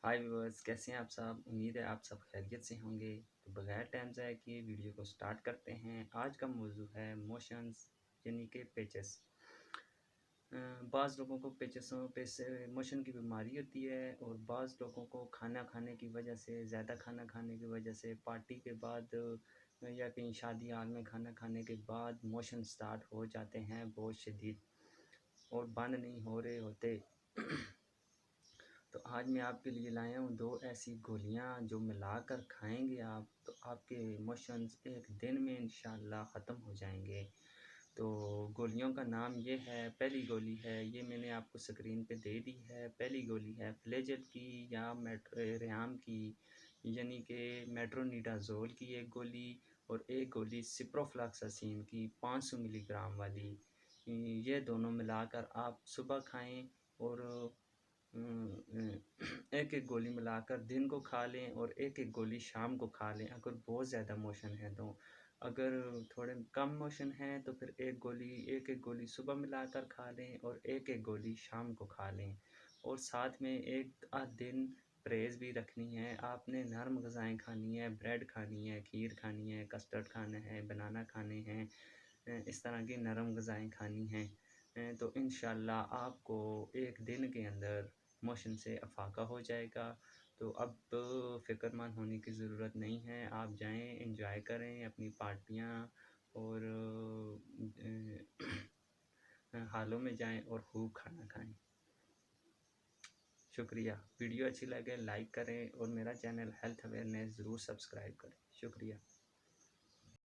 हाय viewers, कैसे हैं आप सब। उम्मीद है आप सब खैरियत से होंगे। तो बगैर टाइम ज़ाया किए वीडियो को स्टार्ट करते हैं। आज का मौजू है मोशंस यानी कि पेचेस। बाज़ लोगों को पेचेसों पे से मोशन की बीमारी होती है और बाज़ लोगों को खाना खाने की वजह से, ज़्यादा खाना खाने की वजह से, पार्टी के बाद या कहीं शादी हाल में खाना खाने के बाद मोशन स्टार्ट हो जाते हैं बहुत शदीद और बंद नहीं हो रहे होते। तो आज मैं आपके लिए लाया हूँ 2 ऐसी गोलियाँ जो मिलाकर खाएँगे आप तो आपके इमोशंस एक दिन में इंशाल्लाह ख़त्म हो जाएँगे। तो गोलियों का नाम ये है, पहली गोली है, ये मैंने आपको स्क्रीन पे दे दी है। पहली गोली है फ्लेजेल की या रेहाम की, यानी कि मेट्रोनिडाज़ोल की एक गोली, और एक गोली सिप्रोफ्लॉक्सासिन की 500 मिलीग्राम वाली। ये दोनों मिलाकर आप सुबह खाएँ और एक एक गोली मिलाकर दिन को खा लें और एक एक गोली शाम को खा लें अगर बहुत ज़्यादा मोशन है तो। अगर थोड़े कम मोशन है तो फिर एक एक गोली सुबह मिलाकर खा लें और एक एक गोली शाम को खा लें। और साथ में एक आध दिन परहेज़ भी रखनी है। आपने नरम ग़िज़ाएँ खानी है, ब्रेड खानी है, खीर खानी है, कस्टर्ड खाना है, बनाना खाने हैं, इस तरह की नरम ग़िज़ाएँ खानी हैं। तो इंशाल्लाह आपको एक दिन के अंदर मोशन से अफाका हो जाएगा। तो अब फ़िक्रमंद होने की ज़रूरत नहीं है। आप जाएँ, एंजॉय करें अपनी पार्टियाँ और हालों में जाएँ और खूब खाना खाएँ। शुक्रिया। वीडियो अच्छी लगे लाइक करें और मेरा चैनल हेल्थ अवेयरनेस ज़रूर सब्सक्राइब करें। शुक्रिया।